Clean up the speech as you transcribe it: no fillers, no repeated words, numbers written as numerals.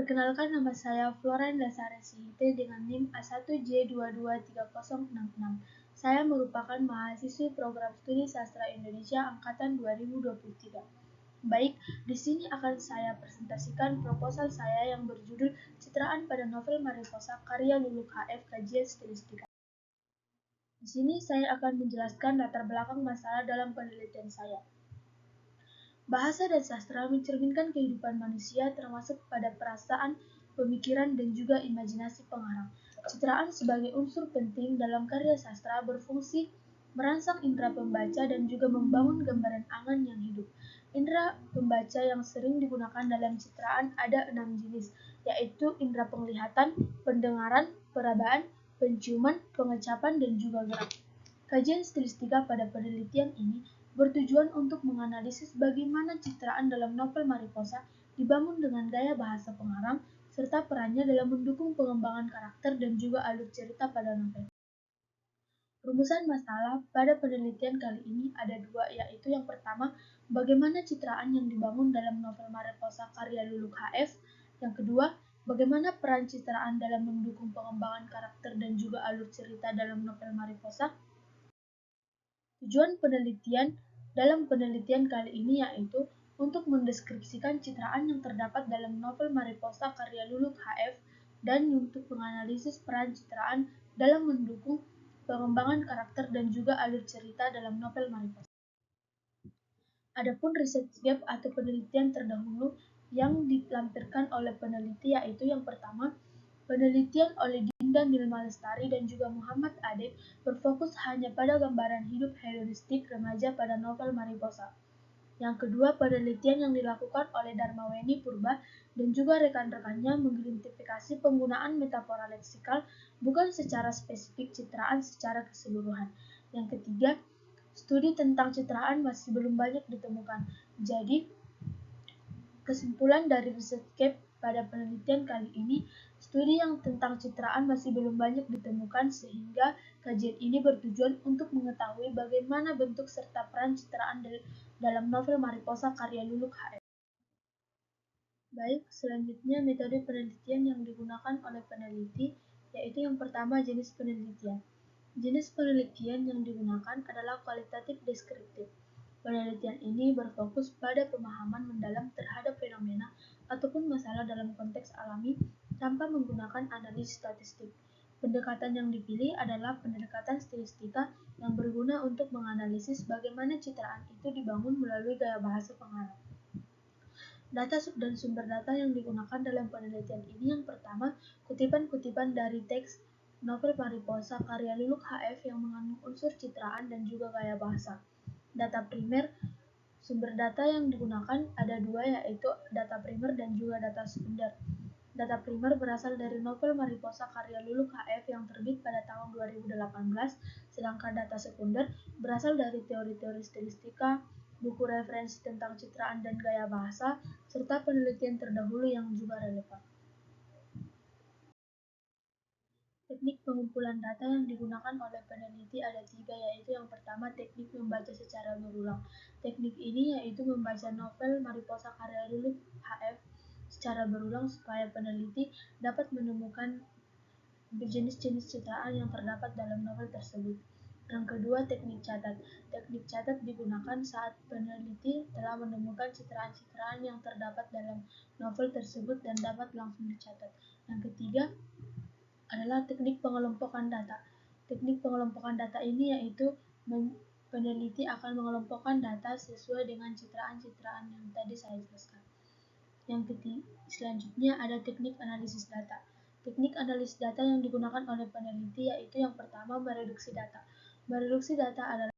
Perkenalkan, nama saya Florenda Saresihite dengan NIM A1J223066. Saya merupakan mahasiswi program studi sastra Indonesia angkatan 2023. Baik, di sini akan saya presentasikan proposal saya yang berjudul Citraan pada Novel Mariposa karya Luluk HF Kajian Stilistika. Di sini saya akan menjelaskan latar belakang masalah dalam penelitian saya. Bahasa dan sastra mencerminkan kehidupan manusia termasuk pada perasaan, pemikiran, dan juga imajinasi pengarang. Citraan sebagai unsur penting dalam karya sastra berfungsi merangsang indera pembaca dan juga membangun gambaran angan yang hidup. Indera pembaca yang sering digunakan dalam citraan ada 6 jenis, yaitu indera penglihatan, pendengaran, perabaan, penciuman, pengecapan, dan juga gerak. Kajian stilistika pada penelitian ini bertujuan untuk menganalisis bagaimana citraan dalam novel Mariposa dibangun dengan gaya bahasa pengarang, serta perannya dalam mendukung pengembangan karakter dan juga alur cerita pada novel. Rumusan masalah pada penelitian kali ini ada dua, yaitu yang pertama, bagaimana citraan yang dibangun dalam novel Mariposa karya Luluk HF. Yang kedua, bagaimana peran citraan dalam mendukung pengembangan karakter dan juga alur cerita dalam novel Mariposa. Tujuan penelitian dalam penelitian kali ini yaitu untuk mendeskripsikan citraan yang terdapat dalam novel Mariposa karya Luluk HF dan untuk menganalisis peran citraan dalam mendukung pengembangan karakter dan juga alur cerita dalam novel Mariposa. Adapun riset gap atau penelitian terdahulu yang dilampirkan oleh peneliti yaitu yang pertama, penelitian oleh Dinda Nilma Lestari dan juga Muhammad Adek berfokus hanya pada gambaran hidup hedonistik remaja pada novel Mariposa. Yang kedua, penelitian yang dilakukan oleh Darmaweni Purba dan juga rekan-rekannya mengidentifikasi penggunaan metafora leksikal bukan secara spesifik citraan secara keseluruhan. Yang ketiga, studi tentang citraan masih belum banyak ditemukan. Jadi, kesimpulan dari riset gap pada penelitian kali ini, studi yang tentang citraan masih belum banyak ditemukan sehingga kajian ini bertujuan untuk mengetahui bagaimana bentuk serta peran citraan dalam novel Mariposa karya Luluk HF. Baik, selanjutnya metode penelitian yang digunakan oleh peneliti, yaitu yang pertama jenis penelitian. Jenis penelitian yang digunakan adalah kualitatif deskriptif. Penelitian ini berfokus pada pemahaman mendalam terhadap fenomena ataupun masalah dalam konteks alami tanpa menggunakan analisis statistik. Pendekatan yang dipilih adalah pendekatan stilistika yang berguna untuk menganalisis bagaimana citraan itu dibangun melalui gaya bahasa pengarang. Data dan sumber data yang digunakan dalam penelitian ini yang pertama, kutipan-kutipan dari teks novel Mariposa karya Luluk HF yang mengandung unsur citraan dan juga gaya bahasa. Data primer, sumber data yang digunakan ada dua, yaitu data primer dan juga data sekunder. Data primer berasal dari novel Mariposa karya Luluk HF yang terbit pada tahun 2018, sedangkan data sekunder berasal dari teori-teori stilistika, buku referensi tentang citraan dan gaya bahasa, serta penelitian terdahulu yang juga relevan. Teknik pengumpulan data yang digunakan oleh peneliti ada tiga, yaitu yang pertama teknik membaca secara berulang. Teknik ini yaitu membaca novel Mariposa karya Luluk HF secara berulang supaya peneliti dapat menemukan jenis-jenis citraan yang terdapat dalam novel tersebut. Yang kedua, teknik catat. Teknik catat digunakan saat peneliti telah menemukan citraan-citraan yang terdapat dalam novel tersebut dan dapat langsung dicatat. Yang ketiga adalah teknik pengelompokan data. Teknik pengelompokan data ini yaitu peneliti akan mengelompokkan data sesuai dengan citraan-citraan yang tadi saya jelaskan. Yang ketiga, selanjutnya ada teknik analisis data. Teknik analisis data yang digunakan oleh peneliti yaitu yang pertama mereduksi data. Mereduksi data adalah